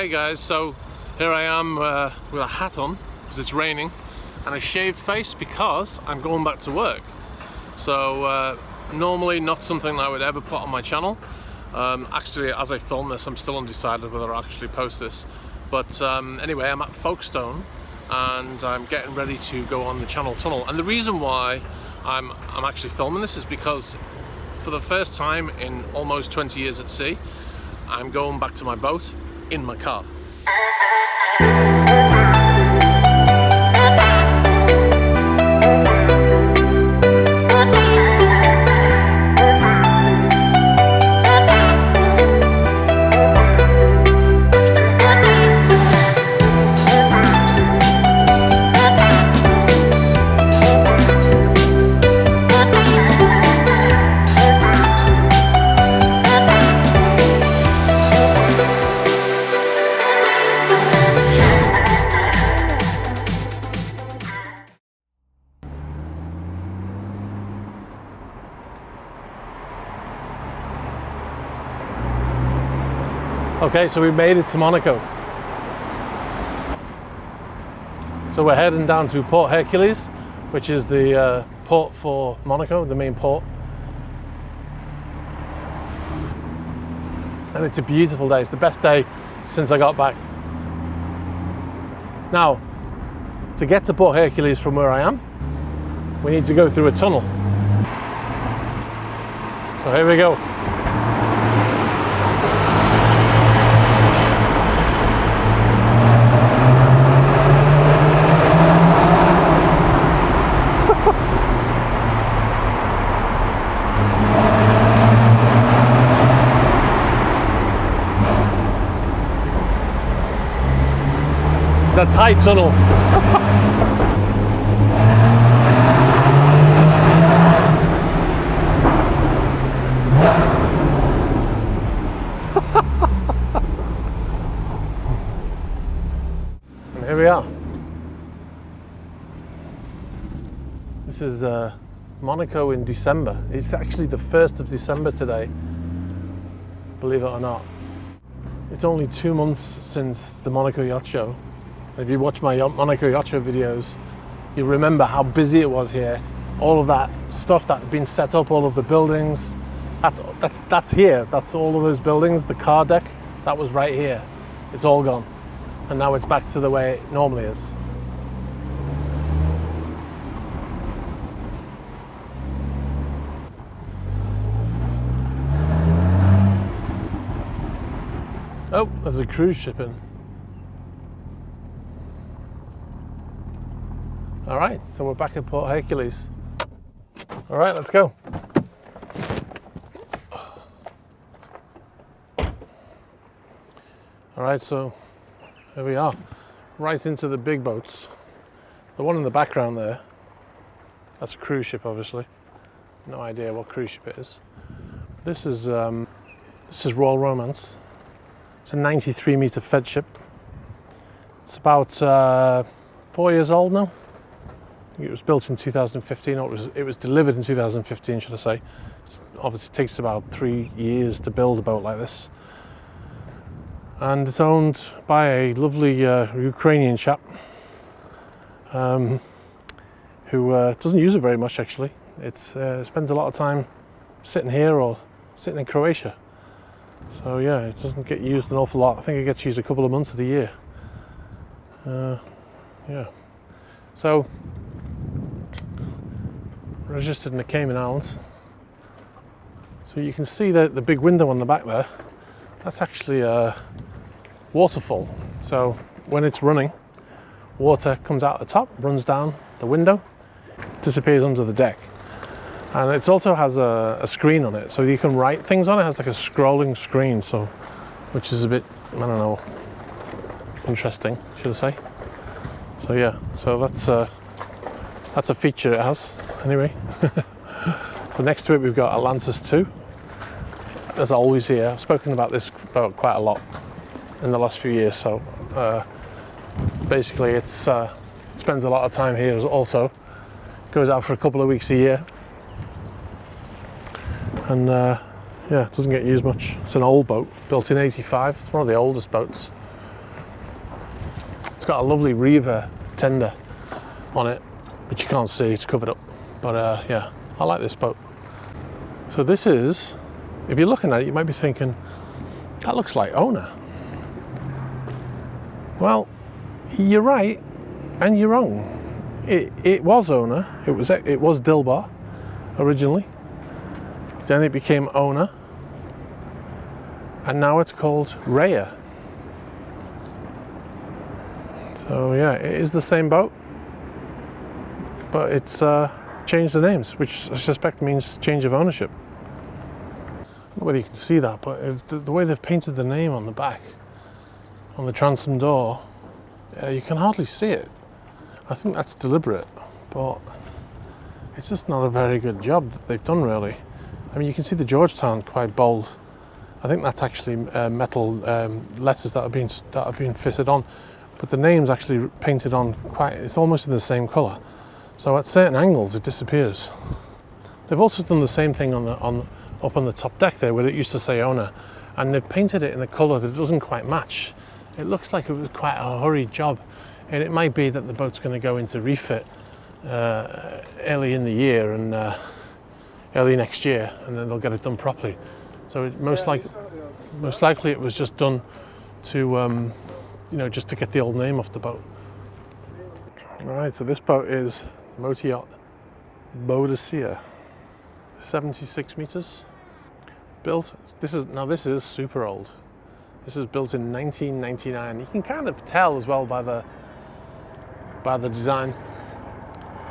Hey guys, so here I am with a hat on because it's raining and a shaved face because I'm going back to work. So normally not something that I would ever put on my channel. Actually, as I film this, I'm still undecided whether I'll actually post this. But anyway, I'm at Folkestone and I'm getting ready to go on the Channel Tunnel. And the reason why I'm actually filming this is because for the first time in almost 20 years at sea, I'm going back to my boat in my car. Okay, so we made it to Monaco. So we're heading down to Port Hercules, which is the port for Monaco, the main port. And it's a beautiful day. It's the best day since I got back. Now, to get to Port Hercules from where I am, we need to go through a tunnel. So here we go. It's a tight tunnel. And here we are. This is Monaco in December. It's actually the 1st of December today, believe it or not. It's only 2 months since the Monaco Yacht Show. If you watch my Monaco Yacht Show videos, you remember how busy it was here. All of that stuff that had been set up, all of the buildings, that's here. That's all of those buildings. The car deck, that was right here. It's all gone. And now it's back to the way it normally is. Oh, there's a cruise ship in. All right, so we're back at Port Hercules. All right, let's go. All right, so here we are, right into the big boats. The one in the background there, that's a cruise ship, obviously. No idea what cruise ship it is. This is Royal Romance. It's a 93-meter fed ship. It's about 4 years old now. It was built in 2015, or it was delivered in 2015, should I say. Obviously, it takes about 3 years to build a boat like this. And it's owned by a lovely Ukrainian chap who doesn't use it very much, actually. It spends a lot of time sitting here or sitting in Croatia. So yeah, it doesn't get used an awful lot. I think it gets used a couple of months of the year. Yeah. So, registered in the Cayman Islands. So you can see the big window on the back there. That's actually a waterfall. So when it's running, water comes out the top, runs down the window, disappears under the deck. And it also has a screen on it, so you can write things on it. It has like a scrolling screen, so which is a bit, I don't know, interesting, should I say. So yeah, so that's a feature it has. Anyway, so next to it we've got Atlantis 2. As always here, I've spoken about this boat quite a lot in the last few years. So basically, it spends a lot of time here. Also, goes out for a couple of weeks a year, and yeah, it doesn't get used much. It's an old boat, built in '85. It's one of the oldest boats. got a lovely reever tender on it, which you can't see, it's covered up. But yeah, I like this boat. So this is, if you're looking at it, you might be thinking, that looks like Owner. Well, you're right and you're wrong. It was Owner, it was Dilbar originally, then it became Owner, and now it's called Raya. So yeah, it is the same boat, but it's changed the names, which I suspect means change of ownership. I don't know whether you can see that, but the way they've painted the name on the back, on the transom door, you can hardly see it. I think that's deliberate, but it's just not a very good job that they've done, really. I mean, you can see the Georgetown quite bold. I think that's actually metal letters that have been fitted on, but the name's actually painted on it's almost in the same colour. So at certain angles it disappears. They've also done the same thing up on the top deck there, where it used to say Owner, and they've painted it in a colour that doesn't quite match. It looks like it was quite a hurried job, and it might be that the boat's going to go into refit early in the year and early next year, and then they'll get it done properly. So most likely it was just done to just to get the old name off the boat. All right, so this boat is Motor Yacht Boadicea, 76 meters. Built. This is super old. This is built in 1999. You can kind of tell as well by the design.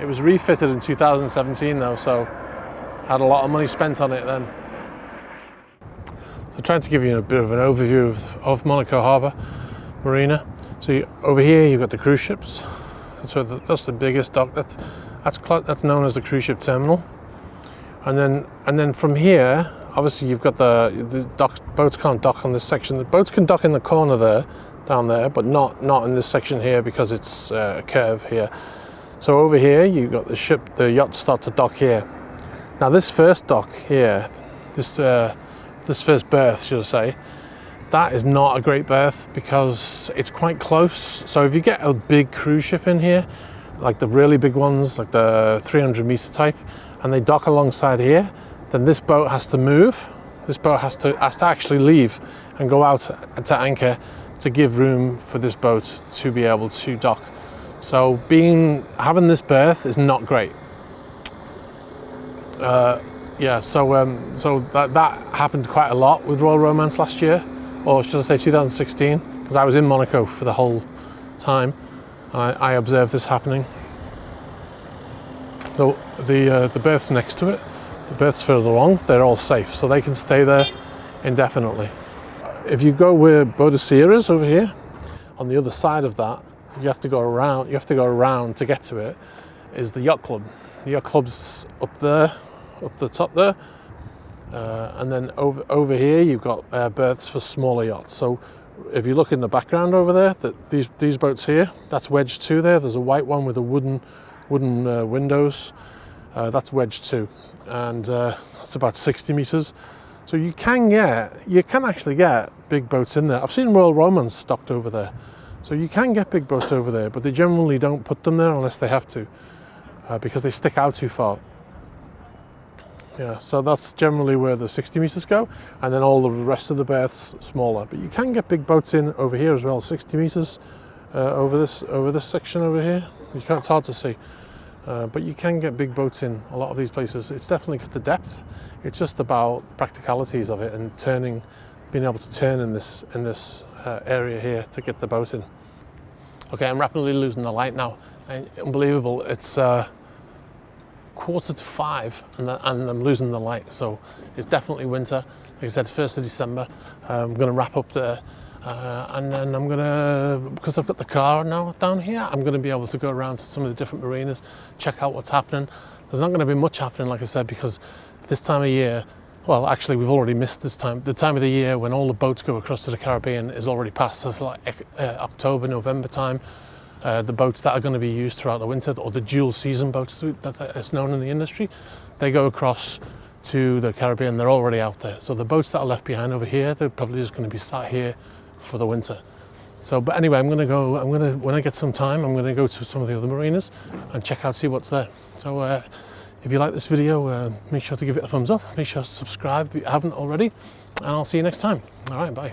It was refitted in 2017 though, so had a lot of money spent on it then. So trying to give you a bit of an overview of Monaco Harbour Marina. So over here you've got the cruise ships. So that's the biggest dock. That's known as the cruise ship terminal. And then from here, obviously you've got the docks. Boats can't dock on this section. The boats can dock in the corner there, down there, but not in this section here because it's a curve here. So over here you've got the yachts start to dock here. Now this first dock here, this first berth, should I say, that is not a great berth because it's quite close. So if you get a big cruise ship in here, like the really big ones, like the 300 meter type, and they dock alongside here, then this boat has to move. This boat has to actually leave and go out to anchor to give room for this boat to be able to dock. So having this berth is not great. Yeah, so that happened quite a lot with Royal Romance last year, or should I say 2016, because I was in Monaco for the whole time and I observed this happening. So the berths next to it, the berths further along, they're all safe, so they can stay there indefinitely. If you go where Boadicea is over here, on the other side of that, you have to go around to get to it, is the yacht club. The yacht club's up there, up the top there, and then over here you've got berths for smaller yachts. So if you look in the background over there, these boats here, that's wedge 2 there. There's a white one with the wooden windows. That's wedge 2, and that's about 60 meters. So you can actually get big boats in there. I've seen Royal Romance docked over there, so you can get big boats over there, but they generally don't put them there unless they have to, because they stick out too far. Yeah, so that's generally where the 60 meters go, and then all the rest of the berths smaller. But you can get big boats in over here as well, 60 meters over this section over here. It's hard to see, but you can get big boats in a lot of these places. It's definitely got the depth. It's just about practicalities of it and being able to turn in this area here to get the boat in. Okay, I'm rapidly losing the light now. Unbelievable. It's 4:45 and I'm losing the light, so it's definitely winter. Like I said, 1st of December. I'm going to wrap up there, and then I'm going to, because I've got the car now down here, I'm going to be able to go around to some of the different marinas, check out what's happening. There's not going to be much happening, like I said, because this time of year, well, actually we've already missed this time. The time of the year when all the boats go across to the Caribbean is already past. So it's like October, November time. The boats that are going to be used throughout the winter, or the dual season boats that is known in the industry, they go across to the Caribbean. They're already out there. So the boats that are left behind over here, they're probably just going to be sat here for the winter. So, but anyway, when I get some time, I'm gonna go to some of the other marinas and check out, see what's there. So if you like this video, make sure to give it a thumbs up, make sure to subscribe if you haven't already, and I'll see you next time. All right, bye.